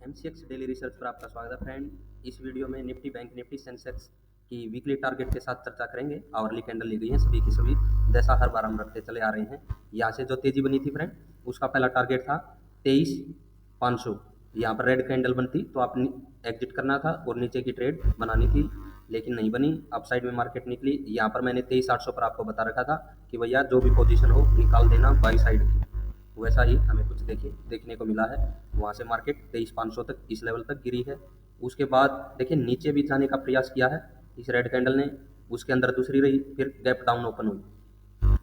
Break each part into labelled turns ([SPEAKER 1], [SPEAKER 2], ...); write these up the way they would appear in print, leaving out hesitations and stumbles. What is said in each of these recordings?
[SPEAKER 1] MCX daily research पर आपका स्वागत है फ्रेंड। इस वीडियो में निफ्टी बैंक निफ्टी सेंसेक्स की वीकली टारगेट के साथ चर्चा करेंगे। आवरली कैंडल ली गई है सभी की सभी, जैसा हर बार हम रखते चले आ रहे हैं। यहाँ से जो तेजी बनी थी फ्रेंड, उसका पहला टारगेट था 23,500। यहाँ पर रेड कैंडल बनती तो आपने एग्जिट करना था और नीचे की ट्रेड बनानी थी, लेकिन नहीं बनी। अप साइड में मार्केट निकली। यहाँ पर मैंने 23,800 पर आपको बता रखा था कि भैया जो भी पोजीशन हो निकाल देना बाई साइड की। वैसा ही हमें कुछ देखने को मिला है। वहाँ से मार्केट 23,500 तक, इस लेवल तक गिरी है। उसके बाद देखिए नीचे भी जाने का प्रयास किया है इस रेड कैंडल ने, उसके अंदर दूसरी रही, फिर गैप डाउन ओपन हुई।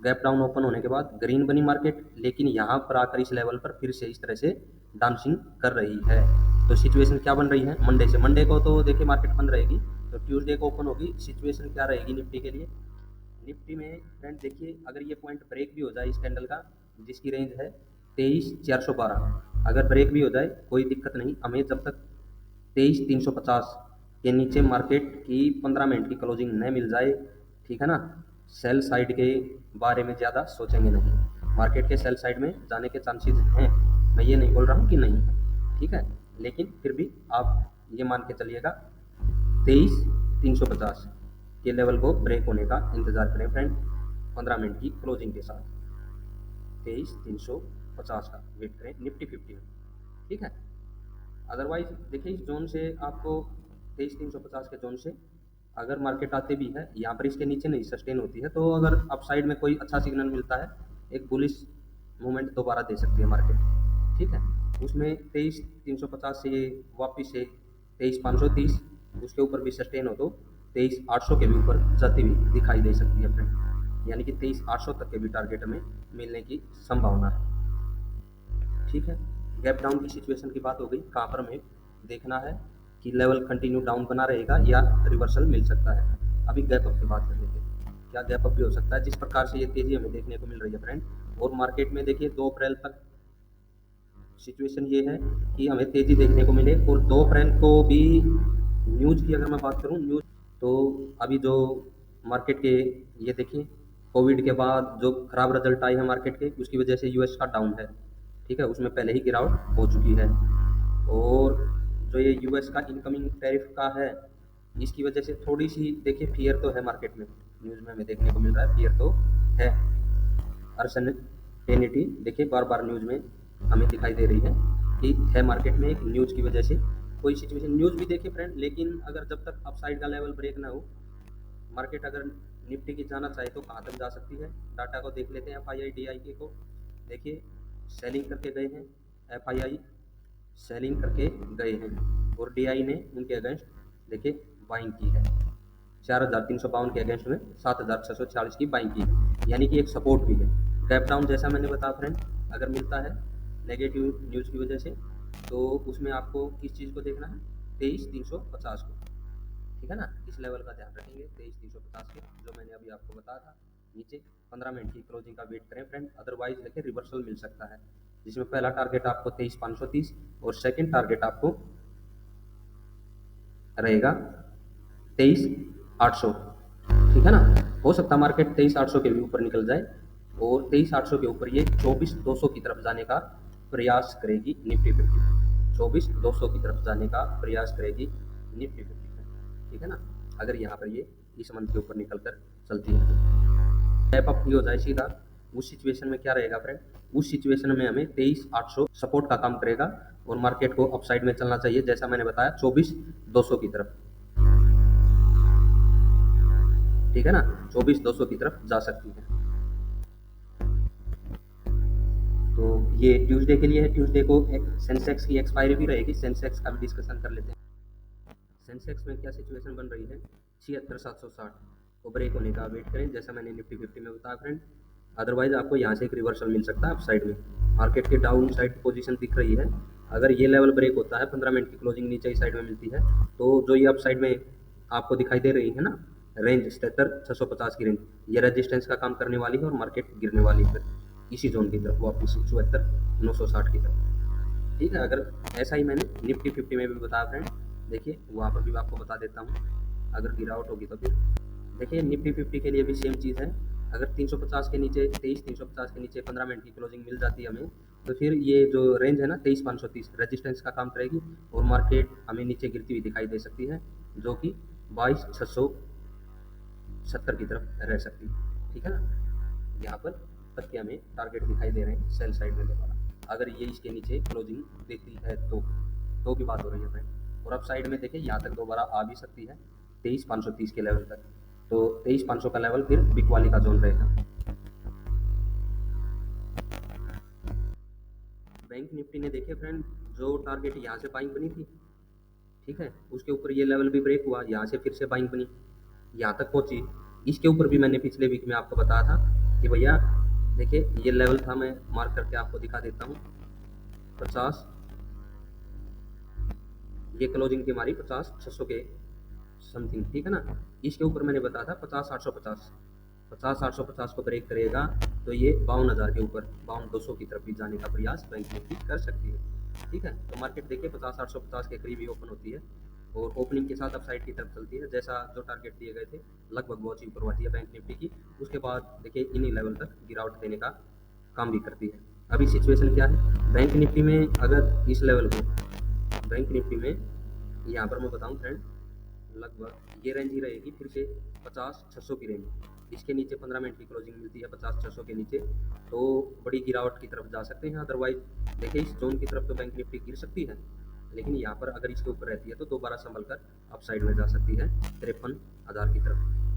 [SPEAKER 1] गैप डाउन ओपन होने के बाद ग्रीन बनी मार्केट, लेकिन यहाँ पर आकर इस लेवल पर फिर से इस तरह से डांसिंग कर रही है। तो सिचुएशन क्या बन रही है मंडे से? मंडे को तो देखिए मार्केट बंद रहेगी, तो ट्यूसडे को ओपन होगी। सिचुएशन क्या रहेगी निफ्टी के लिए? निफ्टी में फ्रेंड देखिए, अगर ये पॉइंट ब्रेक भी हो जाए इस कैंडल का, जिसकी रेंज है 23,412, अगर ब्रेक भी हो जाए कोई दिक्कत नहीं हमें, जब तक 23,350 के नीचे मार्केट की 15 मिनट की क्लोजिंग न मिल जाए, ठीक है ना। सेल साइड के बारे में ज़्यादा सोचेंगे नहीं। मार्केट के सेल साइड में जाने के चांसेस हैं, मैं ये नहीं बोल रहा हूँ कि नहीं है, ठीक है, लेकिन फिर भी आप ये मान के चलिएगा 23,350 के लेवल को ब्रेक होने का इंतजार करें फ्रेंड। 15 मिनट की क्लोजिंग के साथ 23,350 का वेट करें निफ्टी 50 में, ठीक है। अदरवाइज देखिए इस जोन से आपको 23,350 के जोन से अगर मार्केट आते भी है, यहाँ पर इसके नीचे नहीं सस्टेन होती है, तो अगर अप साइड में कोई अच्छा सिग्नल मिलता है, एक बुलिश मूवमेंट दोबारा दे सकती है मार्केट, ठीक है। उसमें 23,350 से वापिस से 23,530 उसके ऊपर भी सस्टेन हो तो 23,800 के भी ऊपर जाती हुई दिखाई दे सकती है फ्रेंड, यानी कि 23,800 तक के भी टारगेट हमें मिलने की संभावना है, ठीक है। गैप डाउन की सिचुएशन की बात हो गई, कहाँ पर हमें देखना है कि लेवल कंटिन्यू डाउन बना रहेगा या रिवर्सल मिल सकता है। अभी गैप अप की बात कर लेते हैं, क्या गैप अप भी हो सकता है? जिस प्रकार से ये तेजी हमें देखने को मिल रही है फ्रेंड, और मार्केट में देखिए 2 अप्रैल तक सिचुएशन ये है कि हमें तेजी देखने को मिले। और 2 अप्रैल को भी न्यूज़ की अगर मैं बात करूँ, न्यूज़ तो अभी जो मार्केट के, ये देखिए कोविड के बाद जो खराब रिजल्ट आए हैं मार्केट के, उसकी वजह से यूएस का डाउन है, ठीक है, उसमें पहले ही गिरावट हो चुकी है। और जो ये यूएस का इनकमिंग टैरिफ का है, इसकी वजह से थोड़ी सी देखिए फियर तो है मार्केट में, न्यूज़ में हमें देखने को मिल रहा है फियर तो है। अनसर्टेनिटी देखिए बार बार न्यूज़ में हमें दिखाई दे रही है कि है मार्केट में एक न्यूज़ की वजह से कोई सिचुएशन। न्यूज़ भी देखिए फ्रेंड, लेकिन अगर जब तक अपसाइड का लेवल ब्रेक ना हो, मार्केट अगर निफ्टी की जाना चाहे तो कहाँ तक जा सकती है? डाटा को देख लेते हैं। एफआईआई डीआईके को देखिए, सेलिंग करके गए हैं, एफआईआई सेलिंग करके गए हैं, और डीआई ने उनके अगेंस्ट देखिए बाइंग की है। 4,352 के अगेंस्ट में 7,646 की बाइंग की है, यानी कि एक सपोर्ट भी है। गैप डाउन जैसा मैंने बताया फ्रेंड, अगर मिलता है नेगेटिव न्यूज़ की वजह से, तो उसमें आपको किस चीज़ को देखना है? 23,350 को, ठीक है ना। इस लेवल का ध्यान रखेंगे 23,350 के, जो मैंने अभी आपको बताया था। नीचे 15 मिनट की क्लोजिंग का वेट करें फ्रेंड, अदरवाइज देखिए रिवर्सल मिल सकता है, जिसमें पहला टारगेट आपको 23,530 और सेकंड टारगेट आपको रहेगा 23,800, ठीक है ना। हो सकता है मार्केट 23,800 के भी ऊपर निकल जाए, और 23,800 के ऊपर ये 24,200 की तरफ जाने का प्रयास करेगी निफ्टी 50। 24,200 की तरफ जाने का प्रयास करेगी निफ्टी 50, ठीक है ना। अगर यहाँ पर ये इस मंथ के ऊपर निकल कर चलती है, गैप अप भी हो जाए सीधा, उस सिचुएशन में क्या रहेगा फ्रेंड? उस सिचुएशन में हमें 23,800 सपोर्ट का काम करेगा, और मार्केट को अपसाइड में चलना चाहिए, जैसा मैंने बताया 24,200 की तरफ, ठीक है ना। 24,200 की तरफ जा सकती है। तो ये ट्यूसडे के लिए है। ट्यूसडे को एक सेंसेक्स की एक्सपायरी भी रहेगी, सेंसेक्स का भी डिस्कशन कर लेते हैं। सेंसेक्स में क्या सिचुएशन बन रही है? 76,760 को ब्रेक होने का वेट करें, जैसा मैंने निफ्टी 50 में बताया फ्रेंड। अदरवाइज आपको यहाँ से एक रिवर्सल मिल सकता है अप साइड में। मार्केट के डाउन साइड पोजीशन दिख रही है, अगर ये लेवल ब्रेक होता है, 15 मिनट की क्लोजिंग नीचे की साइड में मिलती है, तो जो ये अप साइड में आपको दिखाई दे रही है ना रेंज 77,650 की रेंज, ये रेजिस्टेंस का काम करने वाली है, और मार्केट गिरने वाली है इसी जोन की तरफ वापस 74,960 की तरफ, ठीक है। अगर ऐसा ही मैंने निफ्टी 50 में भी बताया फ्रेंड, देखिए वहाँ पर भी आपको बता देता हूँ, अगर गिरावट होगी तो फिर देखिए निफ्टी 50 के लिए भी सेम चीज़ है। अगर 350 के नीचे 23,350 के नीचे 15 मिनट की क्लोजिंग मिल जाती है हमें, तो फिर ये जो रेंज है ना 23,530 रेजिस्टेंस का काम करेगी, और मार्केट हमें नीचे गिरती हुई दिखाई दे सकती है जो कि 22,670 की तरफ रह सकती है। ठीक है ना, यहाँ पर तक के हमें टारगेट दिखाई दे रहे हैं सेल साइड में दोबारा। अगर ये इसके नीचे क्लोजिंग देती है तो की बात हो रही है फ्रेंड। और अब साइड में देखिए यहाँ तक दोबारा आ भी सकती है 23,530 के लेवल तक। तो 23,500 का लेवल फिर बिग वाली का जोन रहेगा। बैंक निफ्टी ने देखिए फ्रेंड जो टारगेट यहाँ से बाइंग बनी थी, ठीक है, उसके ऊपर ये लेवल भी ब्रेक हुआ, यहाँ से फिर से बाइंग बनी, यहाँ तक पहुंची। इसके ऊपर भी मैंने पिछले वीक में आपको बताया था कि भैया देखिए ये लेवल था, मैं मार्क करके आपको दिखा देता हूँ 50, ये क्लोजिंग थी हमारी 50,600 के समथिंग। ठीक है ना, इसके ऊपर मैंने बताया था 50,850, 50,850 को ब्रेक करेगा तो ये 52,000 के ऊपर 52,200 की तरफ भी जाने का प्रयास बैंक निफ्टी कर सकती है। ठीक है, तो मार्केट देखिए 50,850 के करीब ही ओपन होती है और ओपनिंग के साथ अब साइड की तरफ चलती है। जैसा जो टारगेट दिए गए थे लगभग वो अचीव करवाती है बैंक निफ्टी की। उसके बाद देखिए इन्हीं लेवल तक गिरावट देने का काम भी करती है। अभी सिचुएशन क्या है बैंक निफ्टी में, अगर इस लेवल को बैंक निफ्टी में यहाँ पर मैं बताऊँ फ्रेंड, लगभग ये रेंज ही रहेगी फिर से 50,600 की रेंज। इसके नीचे 15 मिनट की क्लोजिंग मिलती है 50,600 के नीचे, तो बड़ी गिरावट की तरफ जा सकते हैं। अदरवाइज देखिए इस जोन की तरफ तो बैंक निफ्टी गिर सकती है, लेकिन यहाँ पर अगर इसके ऊपर रहती है तो दोबारा संभल कर अप साइड में जा सकती है 53,000 की तरफ।